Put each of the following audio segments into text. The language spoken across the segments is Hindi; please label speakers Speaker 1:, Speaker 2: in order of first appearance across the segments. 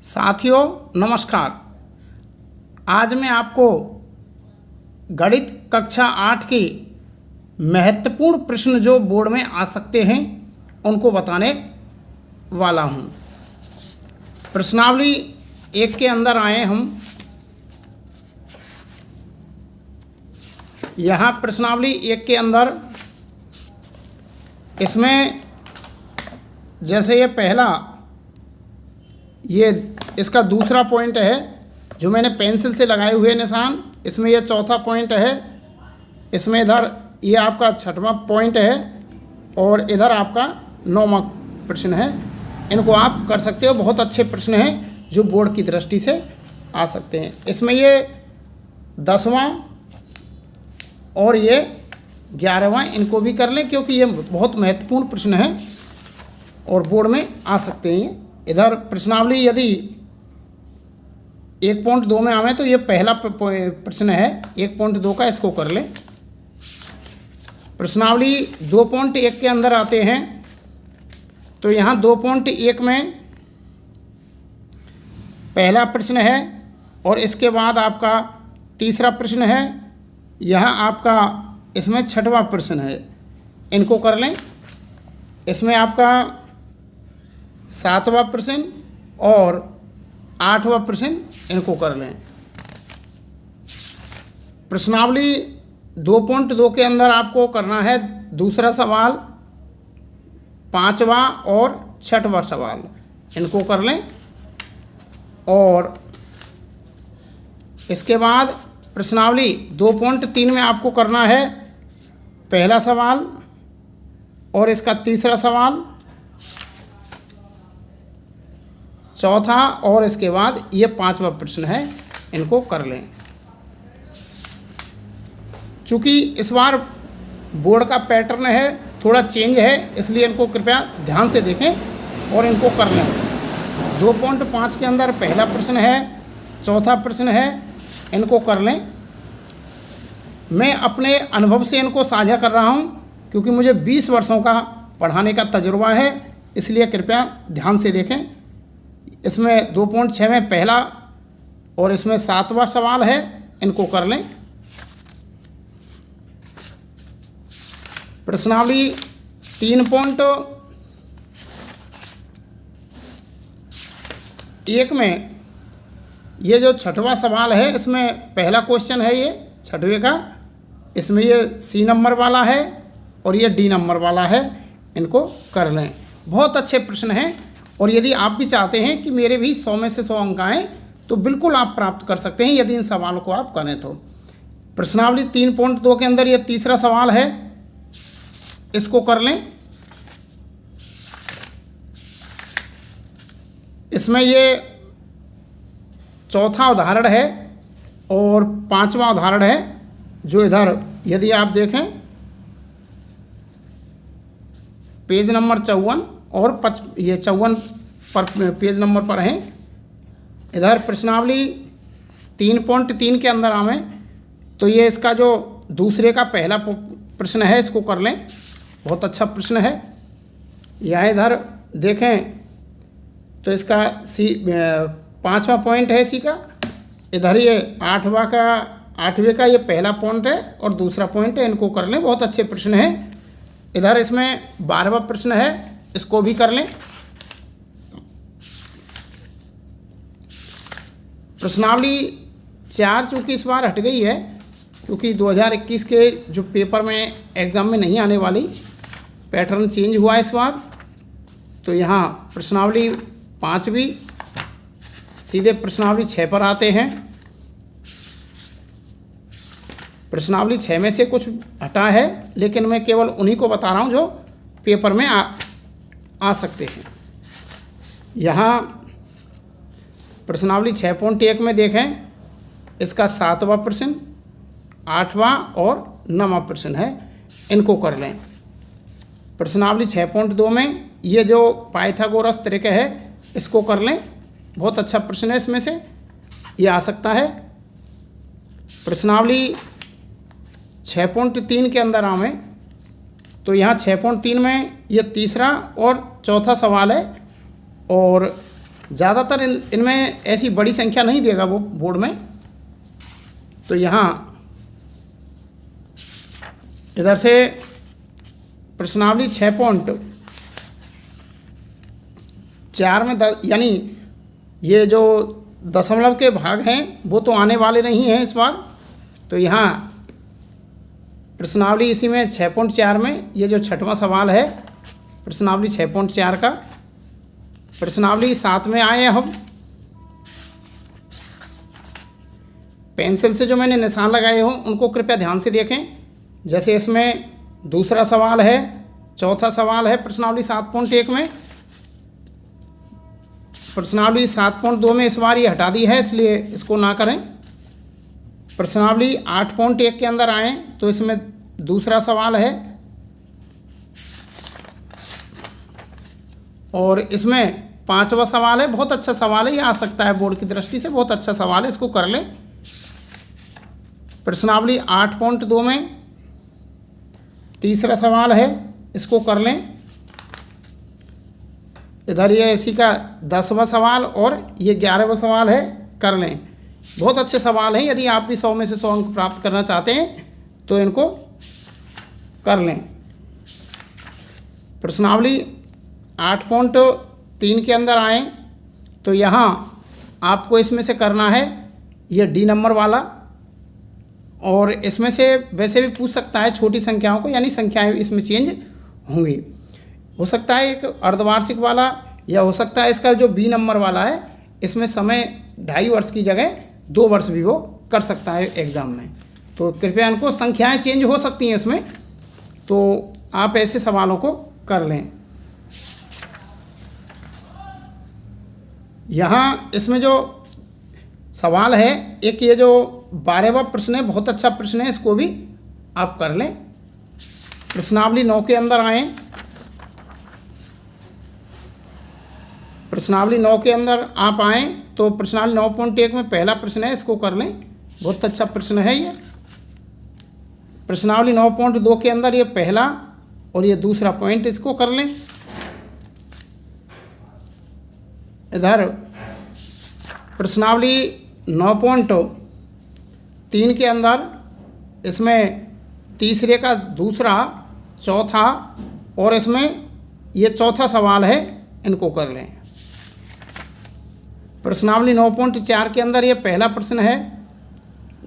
Speaker 1: साथियों नमस्कार। आज मैं आपको गणित कक्षा 8 की महत्वपूर्ण प्रश्न जो बोर्ड में आ सकते हैं उनको बताने वाला हूं। प्रश्नावली 1 के अंदर आए हम। यहाँ प्रश्नावली 1 के अंदर इसमें जैसे ये पहला ये इसका दूसरा पॉइंट है जो मैंने पेंसिल से लगाए हुए निशान, इसमें ये चौथा पॉइंट है, इसमें इधर ये आपका छठवां पॉइंट है और इधर आपका 9वां प्रश्न है। इनको आप कर सकते हो, बहुत अच्छे प्रश्न हैं जो बोर्ड की दृष्टि से आ सकते हैं। इसमें ये 10वां और ये 11वां इनको भी कर लें क्योंकि ये बहुत महत्वपूर्ण प्रश्न है और बोर्ड में आ सकते हैं। इधर प्रश्नावली यदि 1.2 में आवे तो ये पहला प्रश्न है 1.2 का, इसको कर लें। प्रश्नावली 2.1 के अंदर आते हैं तो यहाँ 2.1 में पहला प्रश्न है और इसके बाद आपका तीसरा प्रश्न है, यहाँ आपका इसमें छठवां प्रश्न है, इनको कर लें। इसमें आपका 7वां प्रश्न और 8वां प्रश्न इनको कर लें। प्रश्नावली 2.2 के अंदर आपको करना है दूसरा सवाल, 5वां और 6वां सवाल, इनको कर लें। और इसके बाद प्रश्नावली 2.3 में आपको करना है पहला सवाल और इसका तीसरा सवाल, चौथा और इसके बाद ये 5वां प्रश्न है, इनको कर लें। चूँकि इस बार बोर्ड का पैटर्न है थोड़ा चेंज है, इसलिए इनको कृपया ध्यान से देखें और इनको कर लें। 2.5 के अंदर पहला प्रश्न है, चौथा प्रश्न है, इनको कर लें। मैं अपने अनुभव से इनको साझा कर रहा हूं क्योंकि मुझे 20 वर्षों का पढ़ाने का तजुर्बा है, इसलिए कृपया ध्यान से देखें। इसमें 2.6 में पहला और इसमें 7वां सवाल है, इनको कर लें। प्रश्नावली 3.1 में ये जो छठवां सवाल है, इसमें पहला क्वेश्चन है ये छठवें का, इसमें ये C नंबर वाला है और ये D नंबर वाला है, इनको कर लें। बहुत अच्छे प्रश्न हैं और यदि आप भी चाहते हैं कि मेरे भी 100 में से 100 अंक आएँ तो बिल्कुल आप प्राप्त कर सकते हैं यदि इन सवालों को आप करें तो। प्रश्नावली 3.2 के अंदर ये तीसरा सवाल है, इसको कर लें। इसमें ये चौथा उदाहरण है और 5वां उदाहरण है जो इधर यदि आप देखें पेज नंबर 54 और ये 54 पर पेज नंबर पर हैं। इधर प्रश्नावली 3.3 के अंदर आवें तो ये इसका जो दूसरे का पहला प्रश्न है, इसको कर लें। बहुत अच्छा प्रश्न है। यहाँ इधर देखें तो इसका 5वां पॉइंट है C का, इधर ये 8वें का ये पहला पॉइंट है और दूसरा पॉइंट है, इनको कर लें। बहुत अच्छे प्रश्न हैं। इधर इसमें 12वां प्रश्न है, इसको भी कर लें। प्रश्नावली 4 चूँकि इस बार हट गई है क्योंकि 2021 के जो पेपर में एग्ज़ाम में नहीं आने वाली, पैटर्न चेंज हुआ है इस बार, तो यहाँ प्रश्नावली 5 भी सीधे प्रश्नावली 6 पर आते हैं। प्रश्नावली 6 में से कुछ हटा है लेकिन मैं केवल उन्हीं को बता रहा हूँ जो पेपर में आ सकते हैं। यहाँ प्रश्नावली 6.1 में देखें, इसका 7वां प्रश्न, 8वां और 9वां प्रश्न है, इनको कर लें। प्रश्नावली 6.2 में ये जो पाइथागोरस त्रिक है, इसको कर लें। बहुत अच्छा प्रश्न है, इसमें से ये आ सकता है। प्रश्नावली 6.3 के अंदर आवें तो यहाँ 6.3 में ये तीसरा और चौथा सवाल है और ज़्यादातर इनमें ऐसी बड़ी संख्या नहीं देगा वो बोर्ड में। तो यहाँ इधर से प्रश्नावली 6.4 में यानी ये जो दशमलव के भाग हैं वो तो आने वाले नहीं हैं इस बार। तो यहाँ प्रश्नावली इसी में 6.4 में ये जो 6वां सवाल है प्रश्नावली 6.4 का। प्रश्नावली 7 में आए हम। पेंसिल से जो मैंने निशान लगाए हों उनको कृपया ध्यान से देखें। जैसे इसमें दूसरा सवाल है, चौथा सवाल है प्रश्नावली 7.1 में। प्रश्नावली 7.2 में इस बार ये हटा दी है, इसलिए इसको ना करें। प्रश्नावली 8.1 के अंदर आएँ तो इसमें दूसरा सवाल है और इसमें 5वां सवाल है। बहुत अच्छा सवाल है, ये आ सकता है बोर्ड की दृष्टि से, बहुत अच्छा सवाल है, इसको कर लें। प्रश्नावली 8.2 में तीसरा सवाल है, इसको कर लें। इधर ये इसी का 10वां सवाल और ये 11वां सवाल है, कर लें। बहुत अच्छे सवाल हैं, यदि आप भी 100 में से 100 अंक प्राप्त करना चाहते हैं तो इनको कर लें। प्रश्नावली 8.3 के अंदर आएँ तो यहाँ आपको इसमें से करना है ये डी नंबर वाला, और इसमें से वैसे भी पूछ सकता है छोटी संख्याओं को, यानी संख्याएं इसमें चेंज होंगी। हो सकता है एक अर्धवार्षिक वाला, या हो सकता है इसका जो बी नंबर वाला है इसमें समय 2.5 वर्ष की जगह 2 वर्ष भी वो कर सकता है एग्ज़ाम में। तो कृपया इनको, संख्याएं चेंज हो सकती हैं इसमें, तो आप ऐसे सवालों को कर लें। यहाँ इसमें जो सवाल है एक, ये जो 12वां प्रश्न है बहुत अच्छा प्रश्न है, इसको भी आप कर लें। प्रश्नावली 9 के अंदर आएँ। प्रश्नावली 9 के अंदर आप आएँ तो प्रश्नावली 9.1 में पहला प्रश्न है, इसको कर लें, बहुत अच्छा प्रश्न है ये। प्रश्नावली 9.2 के अंदर ये पहला और ये दूसरा पॉइंट, इसको कर लें। इधर प्रश्नावली 9.3 के अंदर इसमें तीसरे का दूसरा, चौथा और इसमें ये चौथा सवाल है, इनको कर लें। प्रश्नावली 9.4 के अंदर ये पहला प्रश्न है,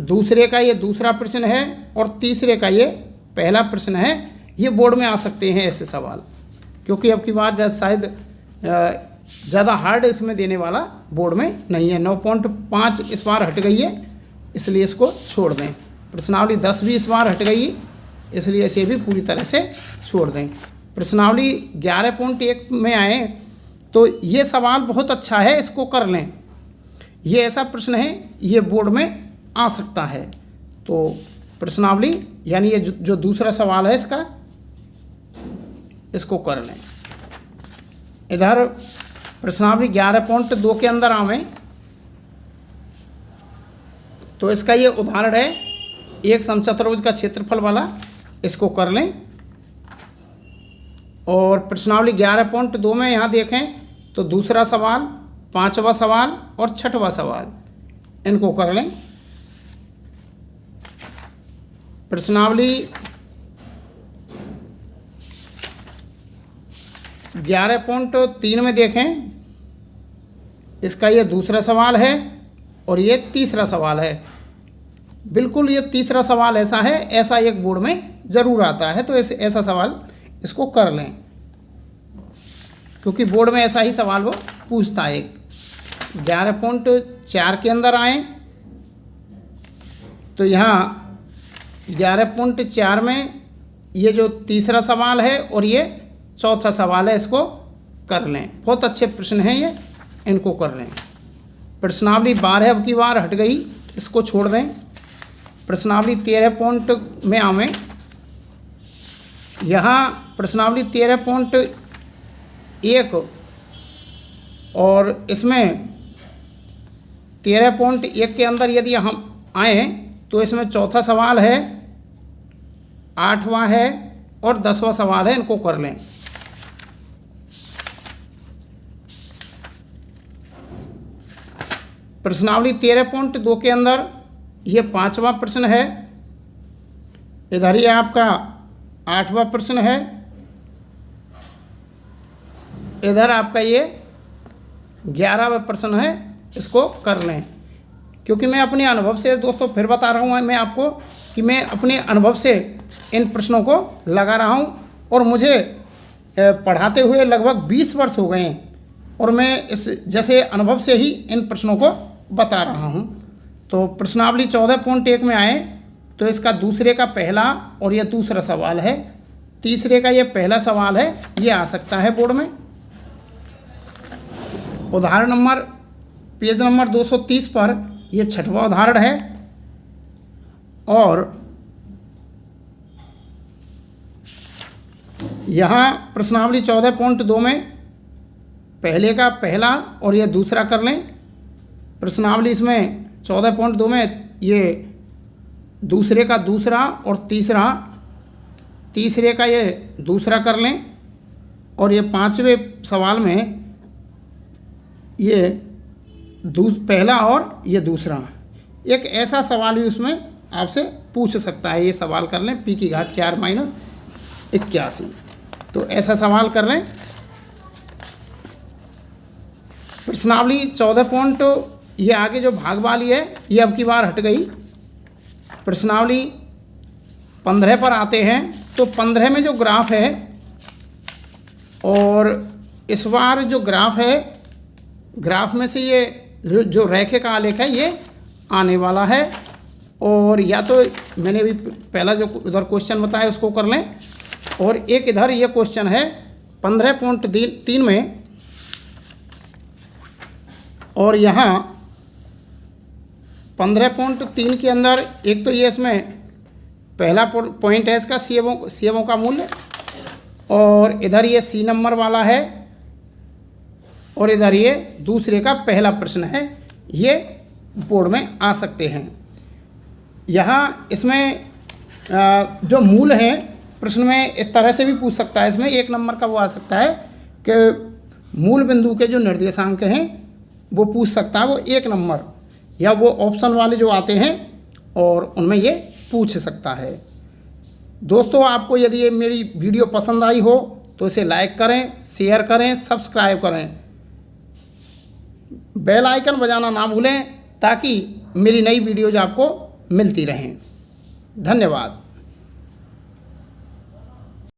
Speaker 1: दूसरे का ये दूसरा प्रश्न है और तीसरे का ये पहला प्रश्न है। ये बोर्ड में आ सकते हैं ऐसे सवाल, क्योंकि अब की बार शायद ज़्यादा हार्ड इसमें देने वाला बोर्ड में नहीं है। 9.5 इस बार हट गई है, इसलिए इसको छोड़ दें। प्रश्नावली 10 भी इस बार हट गई, इसलिए इसे भी पूरी तरह से छोड़ दें। प्रश्नावली 11.1 में आए तो ये सवाल बहुत अच्छा है, इसको कर लें। ये ऐसा प्रश्न है, ये बोर्ड में आ सकता है। तो प्रश्नावली यानी ये जो दूसरा सवाल है इसका, इसको कर लें। इधर प्रश्नावली 11.2 के अंदर आवें तो इसका ये उदाहरण है एक समचतुर्भुज का क्षेत्रफल वाला, इसको कर लें। और प्रश्नावली 11.2 में यहाँ देखें तो दूसरा सवाल, 5वां सवाल और 6वां सवाल, इनको कर लें। प्रश्नावली 11.3 में देखें, इसका ये दूसरा सवाल है और ये तीसरा सवाल है। बिल्कुल ये तीसरा सवाल ऐसा है, ऐसा एक बोर्ड में ज़रूर आता है, तो ऐसा सवाल इसको कर लें, क्योंकि बोर्ड में ऐसा ही सवाल वो पूछता है। 11.4 के अंदर आएँ तो यहाँ 11.4 में ये जो तीसरा सवाल है और ये चौथा सवाल है, इसको कर लें। बहुत अच्छे प्रश्न हैं ये, इनको कर लें। प्रश्नावली 12 अब की बार हट गई, इसको छोड़ दें। प्रश्नावली 13 में आवें। यहाँ प्रश्नावली 13.1 और इसमें 13.1 के अंदर यदि हम आएँ तो इसमें चौथा सवाल है, 8वां है और 10वां सवाल है, इनको कर लें। प्रश्नावली 13.2 के अंदर ये 5वां प्रश्न है। इधर ये आपका 8वां प्रश्न है। इधर आपका ये 11वां प्रश्न है। इसको कर लें, क्योंकि मैं अपने अनुभव से दोस्तों फिर बता रहा हूँ मैं आपको कि मैं अपने अनुभव से इन प्रश्नों को लगा रहा हूँ और मुझे पढ़ाते हुए लगभग 20 वर्ष हो गए हैं और मैं इस जैसे अनुभव से ही इन प्रश्नों को बता रहा हूँ। तो प्रश्नावली 14.1 में आए तो इसका दूसरे का पहला और यह दूसरा सवाल है, तीसरे का यह पहला सवाल है, ये आ सकता है बोर्ड में। उदाहरण नंबर पेज नंबर 230 पर यह 6वां उदाहरण है और यहाँ प्रश्नावली 14.2 में पहले का पहला और यह दूसरा कर लें। प्रश्नावली इसमें 14.2 में ये दूसरे का दूसरा और तीसरे का ये दूसरा कर लें और ये 5वें सवाल में ये पहला और ये दूसरा। एक ऐसा सवाल भी उसमें आपसे पूछ सकता है, ये सवाल कर लें p की घात 4 माइनस 81, तो ऐसा सवाल कर लें। प्रश्नावली 14. ये आगे जो भाग वाली है ये अब की बार हट गई। प्रश्नावली 15 पर आते हैं तो 15 में जो ग्राफ है और इस बार जो ग्राफ है, ग्राफ में से ये जो रेखे का आलेख है ये आने वाला है और या तो मैंने भी पहला जो उधर क्वेश्चन बताया उसको कर लें और एक इधर ये क्वेश्चन है 15.3 में और यहाँ 15.3 के अंदर एक तो ये इसमें पहला पॉइंट है इसका सीएमओ का मूल्य और इधर ये सी नंबर वाला है और इधर ये दूसरे का पहला प्रश्न है, ये बोर्ड में आ सकते हैं। यहाँ इसमें जो मूल है प्रश्न में इस तरह से भी पूछ सकता है, इसमें 1 नंबर का वो आ सकता है कि मूल बिंदु के जो निर्देशांक हैं वो पूछ सकता है, वो 1 नंबर या वो ऑप्शन वाले जो आते हैं और उनमें ये पूछ सकता है। दोस्तों आपको यदि ये मेरी वीडियो पसंद आई हो तो इसे लाइक करें, शेयर करें, सब्सक्राइब करें, बेल आइकन बजाना ना भूलें ताकि मेरी नई वीडियोज आपको मिलती रहें। धन्यवाद।